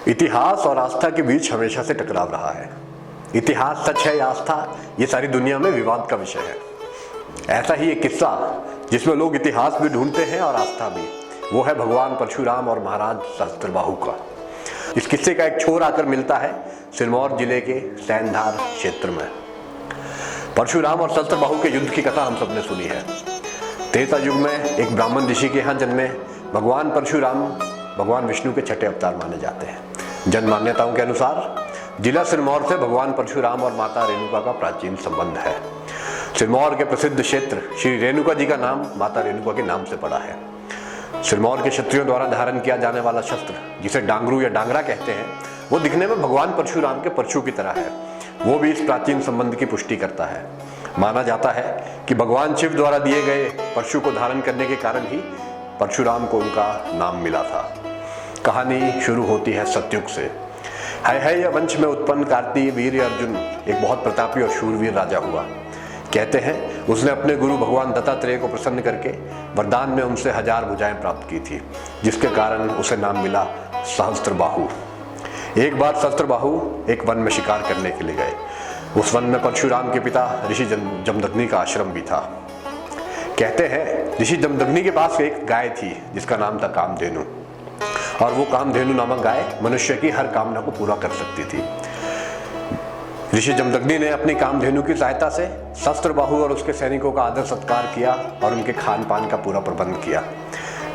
इतिहास और आस्था के बीच हमेशा से टकराव रहा है। इतिहास सच है या आस्था, ये सारी दुनिया में विवाद का विषय है। ऐसा ही एक किस्सा जिसमें लोग इतिहास भी ढूंढते हैं और आस्था भी, वो है भगवान परशुराम और महाराज सहस्त्रबाहु का। इस किस्से का एक छोर आकर मिलता है सिरमौर जिले के सैंधार क्षेत्र में। परशुराम और सहस्त्रबाहु के युद्ध की कथा हम सबने सुनी है। त्रेता युग में एक ब्राह्मण ऋषि के यहाँ जन्मे भगवान परशुराम भगवान विष्णु के छठे अवतार माने जाते हैं। जन मान्यताओं के अनुसार जिला सिरमौर से भगवान परशुराम और माता रेणुका का प्राचीन संबंध है। सिरमौर के प्रसिद्ध क्षेत्र श्री रेणुका जी का नाम माता रेणुका के नाम से पड़ा है। सिरमौर के क्षत्रियों द्वारा धारण किया जाने वाला शस्त्र, जिसे डांगरू या डांगरा कहते हैं, वो दिखने में भगवान परशुराम के परशु की तरह है। वो भी इस प्राचीन संबंध की पुष्टि करता है। माना जाता है कि भगवान शिव द्वारा दिए गए परशु को धारण करने के कारण ही परशुराम को उनका नाम मिला था। कहानी शुरू होती है सतयुग से। है या वंश में उत्पन्न कार्तिक वीर अर्जुन एक बहुत प्रतापी और शूरवीर राजा हुआ। कहते हैं उसने अपने गुरु भगवान दत्तात्रेय को प्रसन्न करके वरदान में उनसे 1000 भुजाएं प्राप्त की थी, जिसके कारण उसे नाम मिला सहस्त्रबाहु। एक बार सहस्त्रबाहु एक वन में शिकार करने के लिए गए। उस वन में परशुराम के पिता ऋषि जमदग्नि का आश्रम भी था। कहते हैं ऋषि जमदग्नि के पास एक गाय थी जिसका नाम था कामधेनु, और वो कामधेनु नामक गाय मनुष्य की हर कामना को पूरा कर सकती थी। ऋषि जमदग्नि ने अपनी कामधेनु की सहायता से सहस्त्रबाहु और उसके सैनिकों का आदर सत्कार किया और उनके खान पान का पूरा प्रबंध किया।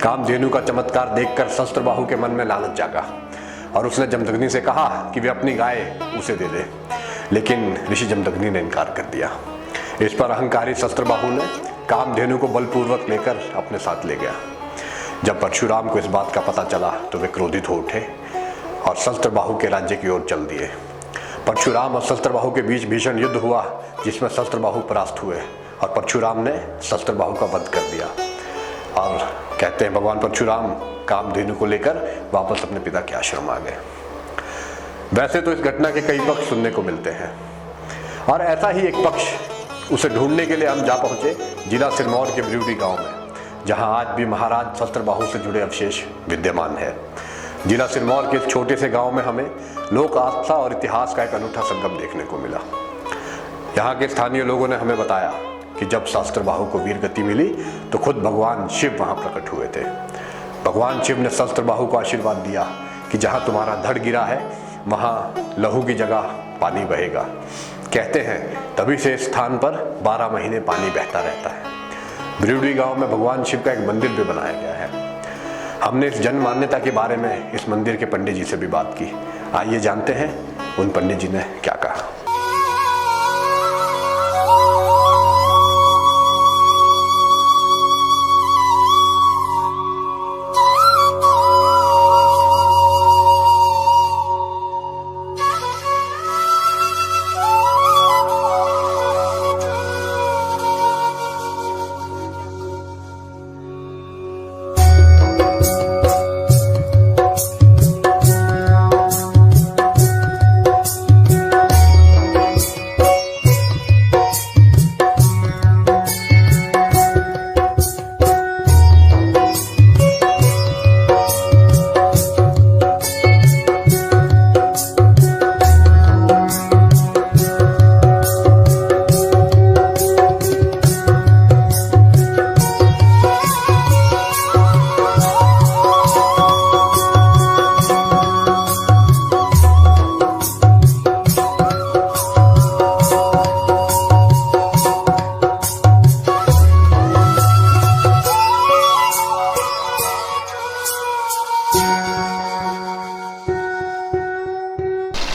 कामधेनु का चमत्कार देखकर सहस्त्रबाहु के मन में लालच जागा और उसने जमदग्नि से कहा कि वे अपनी गाय उसे दे दे, लेकिन ऋषि जमदग्नि ने इनकार कर दिया। इस पर अहंकारी सहस्त्रबाहु ने कामधेनु को बलपूर्वक लेकर अपने साथ ले गया। जब परशुराम को इस बात का पता चला तो वे क्रोधित हो उठे और सहस्त्रबाहु के राज्य की ओर चल दिए। परशुराम और सहस्त्रबाहु के बीच भीषण युद्ध हुआ, जिसमें सहस्त्रबाहु परास्त हुए और परशुराम ने सहस्त्रबाहु का वध कर दिया। और कहते हैं भगवान परशुराम कामधेनु को लेकर वापस अपने पिता के आश्रम आ गए। वैसे तो इस घटना के कई पक्ष सुनने को मिलते हैं, और ऐसा ही एक पक्ष उसे ढूंढने के लिए हम जा पहुंचे जिला सिरमौर के ब्रिवडी गांव में, जहां आज भी महाराज सहस्त्रबाहु से जुड़े अवशेष विद्यमान है। जिला सिरमौर के इस छोटे से गांव में हमें लोक आस्था और इतिहास का एक अनूठा संगम देखने को मिला। यहाँ के स्थानीय लोगों ने हमें बताया कि जब सहस्त्रबाहु को वीर गति मिली तो खुद भगवान शिव वहां प्रकट हुए थे। भगवान शिव ने सहस्त्रबाहु को आशीर्वाद दिया कि जहाँ तुम्हारा धड़ गिरा है वहाँ लहू की जगह पानी बहेगा। कहते हैं तभी से इस स्थान पर 12 महीने पानी बहता रहता है। ब्रिवडी गांव में भगवान शिव का एक मंदिर भी बनाया गया है। हमने इस जन मान्यता के बारे में इस मंदिर के पंडित जी से भी बात की। आइए जानते हैं उन पंडित जी ने क्या कहा।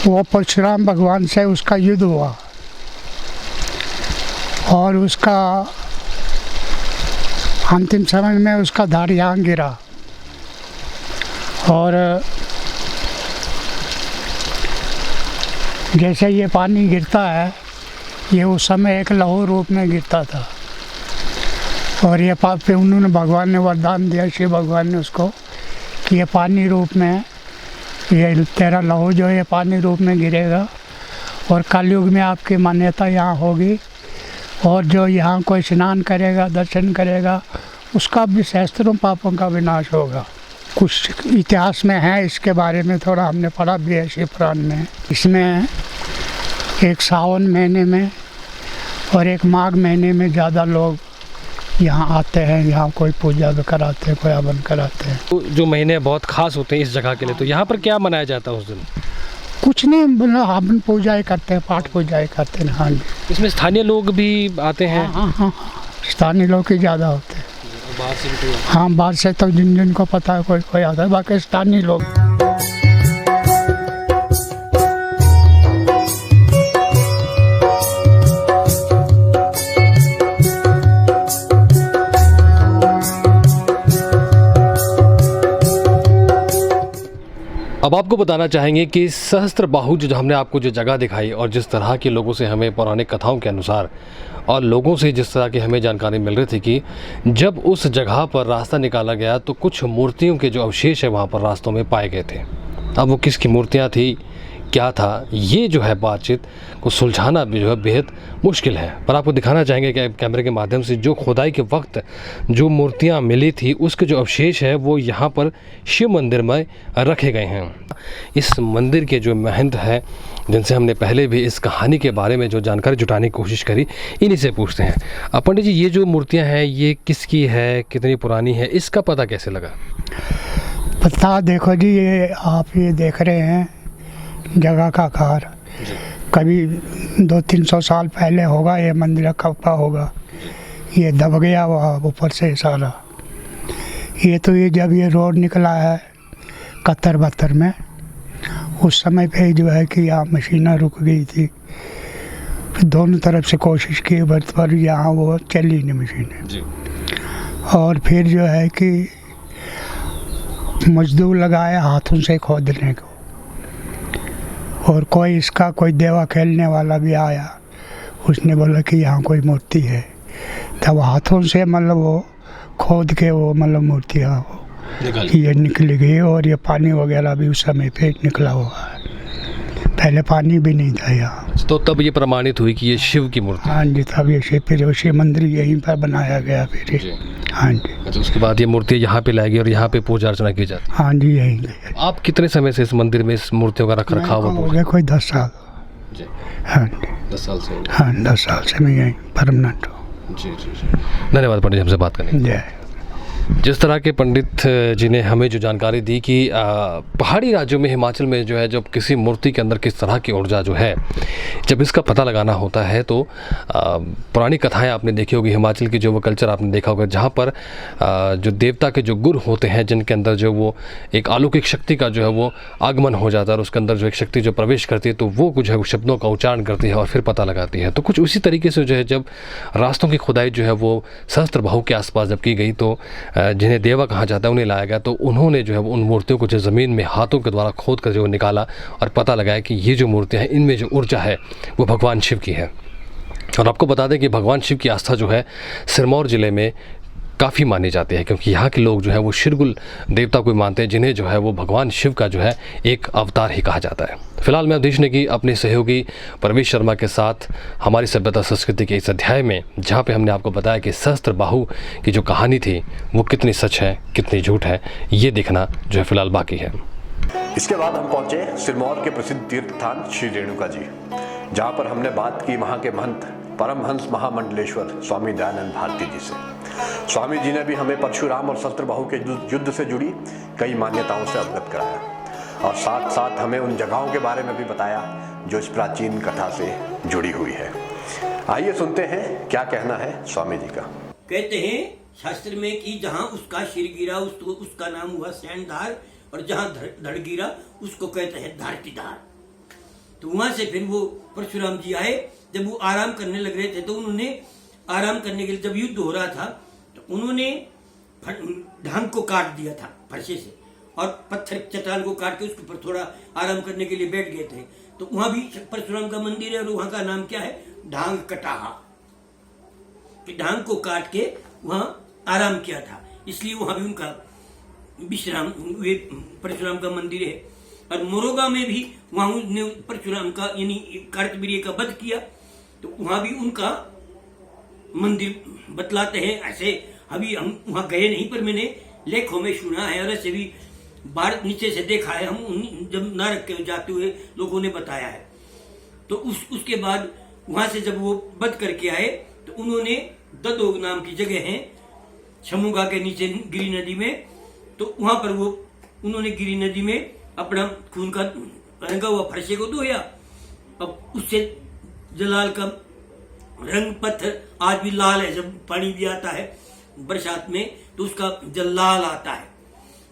वो परशुराम भगवान से उसका युद्ध हुआ और उसका अंतिम समय में उसका धड़ यहाँ गिरा। और जैसे ये पानी गिरता है, ये उस समय एक लहू रूप में गिरता था। और ये पे उन्होंने भगवान ने वरदान दिया, शिव भगवान ने उसको, कि ये पानी रूप में, ये तेरा लहू जो है पानी रूप में गिरेगा और कलयुग में आपकी मान्यता यहाँ होगी। और जो यहाँ कोई स्नान करेगा, दर्शन करेगा, उसका भी सहस्त्रों पापों का विनाश होगा। कुछ इतिहास में है, इसके बारे में थोड़ा हमने पढ़ा भी है शिव पुराण में। इसमें एक सावन महीने में और एक माघ महीने में ज़्यादा लोग यहाँ आते हैं, यहाँ कोई पूजा भी कराते हैं, कोई हवन कराते हैं। तो जो महीने बहुत खास होते हैं इस जगह के लिए, तो यहाँ पर क्या मनाया जाता है उस दिन? कुछ नहीं, मतलब हवन पूजा ही करते हैं, पाठ पूजा ही करते हैं। हाँ जी। इसमें स्थानीय लोग भी आते हैं? हाँ, स्थानीय लोग ही ज़्यादा होते हैं। बाहर से भी कोई आता है? हाँ, बाहर से तो जिन जिनको पता है कोई कोई आता है, बाकी स्थानीय लोग। अब आपको बताना चाहेंगे कि सहस्त्रबाहु जो हमने आपको जो जगह दिखाई और जिस तरह के लोगों से हमें पौराणिक कथाओं के अनुसार और लोगों से जिस तरह की हमें जानकारी मिल रही थी कि जब उस जगह पर रास्ता निकाला गया तो कुछ मूर्तियों के जो अवशेष है वहाँ पर रास्तों में पाए गए थे। अब वो किसकी मूर्तियाँ थी, क्या था, ये जो है बातचीत को सुलझाना भी जो है बेहद मुश्किल है। पर आपको दिखाना चाहेंगे कि कैमरे के माध्यम से जो खुदाई के वक्त जो मूर्तियां मिली थी उसके जो अवशेष है वो यहाँ पर शिव मंदिर में रखे गए हैं। इस मंदिर के जो महंत हैं, जिनसे हमने पहले भी इस कहानी के बारे में जो जानकारी जुटाने की कोशिश करी, इन्हीं से पूछते हैं। अब पंडित जी, ये जो मूर्तियाँ हैं ये किसकी है, कितनी पुरानी है, इसका पता कैसे लगा? पता देखो जी, ये आप ये देख रहे हैं जगह का आकार, कभी 200-300 साल पहले होगा ये मंदिर कब्बा होगा। ये दब गया हुआ ऊपर से सारा। ये तो ये जब ये रोड निकला है 71-72 में, उस समय पे जो है कि यहाँ मशीनें रुक गई थी, दोनों तरफ से कोशिश की पर यहाँ वो चली नहीं मशीनें। और फिर जो है कि मजदूर लगाया हाथों से खोदने को, और कोई इसका कोई देवा खेलने वाला भी आया, उसने बोला कि यहाँ कोई मूर्ति है, तब हाथों से मतलब वो खोद के वो मतलब मूर्तियाँ ये निकल गई। और ये पानी वगैरह भी उस समय पे निकला हुआ है, पहले पानी भी नहीं था यहाँ। तो तब ये प्रमाणित हुई कि ये शिव की मूर्ति? हाँ जी, तब ये शिव मंदिर यहीं पर बनाया गया फिर। हाँ जी। अच्छा, उसके बाद ये मूर्ति यहाँ पे लाई गई और यहाँ पे पूजा अर्चना की जाती? हाँ जी, यहीं गई। आप कितने समय से इस मंदिर में इस मूर्तियों का रख रखाव हो गया? कोई 10 साल। हाँ जी, 10 साल से? हाँ, 10 साल से मैं यहीं परमानेंट हूँ। जी। धन्यवाद पंडित जी हमसे बात करने के लिए। जिस तरह के पंडित जी ने हमें जो जानकारी दी कि पहाड़ी राज्यों में, हिमाचल में जो है, जब किसी मूर्ति के अंदर किस तरह की ऊर्जा जो है, जब इसका पता लगाना होता है तो पुरानी कथाएं आपने देखी होगी, हिमाचल की जो वो कल्चर आपने देखा होगा, जहाँ पर जो देवता के जो गुरु होते हैं, जिनके अंदर जो वो एक अलौकिक शक्ति का जो है वो आगमन हो जाता है और उसके अंदर जो एक शक्ति जो प्रवेश करती है तो वो कुछ है शब्दों का उच्चारण करती है और फिर पता लगाती है। तो कुछ उसी तरीके से जो है जब रास्तों की खुदाई जो है वो सहस्त्रबाहु के आसपास जब की गई तो जिन्हें देवा कहा जाता है उन्हें लाया गया, तो उन्होंने जो है उन मूर्तियों को जो ज़मीन में हाथों के द्वारा खोद कर जो निकाला और पता लगाया कि ये जो मूर्तियाँ हैं इनमें जो ऊर्जा है वो भगवान शिव की है। और आपको बता दें कि भगवान शिव की आस्था जो है सिरमौर ज़िले में काफ़ी मानी जाती है, क्योंकि यहाँ के लोग जो है वो शिरगुल देवता को मानते हैं, जिन्हें जो है वो भगवान शिव का जो है एक अवतार ही कहा जाता है। फिलहाल मैं अवधेश नेगी अपने सहयोगी परवेश शर्मा के साथ हमारी सभ्यता संस्कृति के इस अध्याय में, जहाँ पे हमने आपको बताया कि सहस्त्रबाहु की जो कहानी थी वो कितनी सच है कितनी झूठ है, ये देखना जो है फिलहाल बाकी है। इसके बाद हम पहुंचे सिरमौर के प्रसिद्ध तीर्थ स्थान श्री रेणुका जी, जहाँ पर हमने बात की वहाँ के महंत परमहंस महामंडलेश्वर स्वामी दयानंद भारती जी से। स्वामी जी ने भी हमें परशुराम और सहस्त्रबाहु के युद्ध से जुड़ी कई मान्यताओं से अवगत कराया और साथ साथ हमें उन जगहों के बारे में भी बताया जो इस प्राचीन कथा से जुड़ी हुई है। आइए सुनते हैं क्या कहना है स्वामी जी का। कहते हैं शास्त्र में कि जहाँ उसका सिर गिरा उसका नाम हुआ सैंधधार, और जहाँ धड़ गिरा उसको कहते हैं धारतीधार। तो वहां से फिर वो परशुराम जी आए, जब वो आराम करने लग रहे थे तो उन्होंने आराम करने के लिए, जब युद्ध हो रहा था तो उन्होंने ढांग को काट दिया था फरसे से, और पत्थर चट्टान को काट के उसके ऊपर थोड़ा आराम करने के लिए बैठ गए थे। तो वहां भी परशुराम का मंदिर है और वहां का नाम क्या है, ढांग कटाहा, कि ढांग को काट के वहां आराम किया था, इसलिए वहां भी उनका विश्राम परशुराम का मंदिर है। और मोरोगा में भी वहां उसने परशुराम का यानी कार्तवीर्य का वध किया, तो वहां भी उनका मंदिर बतलाते हैं। ऐसे अभी हम वहां गए नहीं, पर मैंने लेखों में सुना है और ऐसे भी बाहर नीचे से देखा है, हम जब न रख के जाते हुए लोगों ने बताया है। तो उसके बाद वहां से जब वो बद करके आए तो उन्होंने ददोग नाम की जगह है शमुगा के नीचे गिरी नदी में, तो वहां पर वो उन्होंने गिरी नदी में अपना खून का रंगा हुआ फरसे को धोया। अब उससे जलाल का रंग पत्थर आज भी लाल है, जब पानी भी आता है बरसात में तो उसका जल लाल आता है,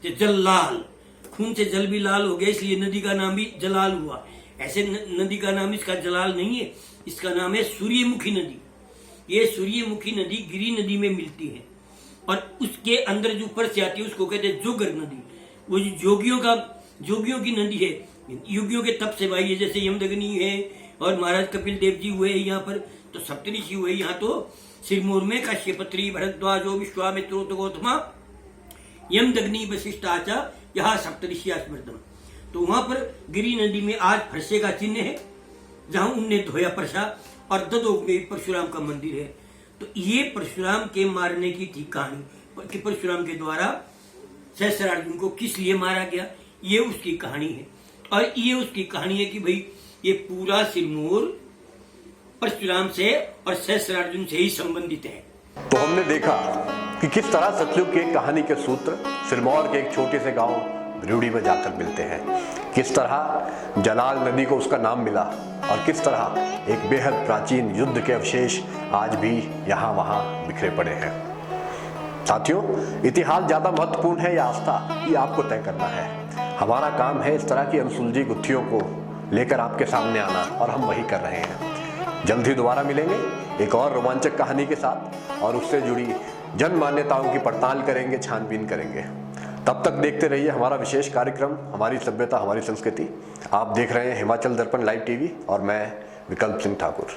तो जल लाल, खून से जल भी लाल हो गया, इसलिए नदी का नाम भी जलाल हुआ। ऐसे नदी का नाम इसका जलाल नहीं है, इसका नाम है सूर्यमुखी नदी। ये सूर्यमुखी नदी गिरी नदी में मिलती है और उसके अंदर जो ऊपर से आती है उसको कहते हैं जोगर नदी। वो जोगियों की नदी है, योगियों के तप से भाई है, जैसे यमदग्नि है और महाराज कपिल देव जी हुए यहाँ पर, तो सप्तऋषि हुए यहाँ, तो सिरमौर में काश्यपत्री भरद्वाजो विश्वामित्रो तो गौतमा यमदग्नि वशिष्ठाचा यहाँ सप्तऋषि स्मृतम। तो वहां पर गिरी नदी में आज फरसे का चिन्ह है जहां उनने धोया परसा, और ददोग में परशुराम का मंदिर है। तो ये परशुराम के मारने की थी कहानी कि परशुराम के द्वारा सहस्त्रार्जुन को किस लिए मारा गया, ये उसकी कहानी है। और ये उसकी कहानी है कि भाई ये पूरा सिरमौर परशुराम से और सहस्त्रार्जुन से ही संबंधित है। तो हमने देखा कि किस तरह सतयुग की कहानी के सूत्र सिरमौर के एक छोटे से गांव रिउड़ी में जाकर मिलते हैं, किस तरह जलाल नदी को उसका नाम मिला और किस तरह एक बेहद प्राचीन युद्ध के अवशेष आज भी यहाँ वहाँ बिखरे पड़े हैं। साथियों, इतिहास ज्यादा महत्वपूर्ण है या आस्था, ये आपको तय करना है। हमारा काम है इस तरह की अनसुलझी गुत्थियों को लेकर आपके सामने आना, और हम वही कर रहे हैं। जल्द ही दोबारा मिलेंगे एक और रोमांचक कहानी के साथ, और उससे जुड़ी जन मान्यताओं की पड़ताल करेंगे, छानबीन करेंगे। तब तक देखते रहिए हमारा विशेष कार्यक्रम हमारी सभ्यता हमारी संस्कृति। आप देख रहे हैं हिमाचल दर्पण लाइव टीवी और मैं विकल्प सिंह ठाकुर।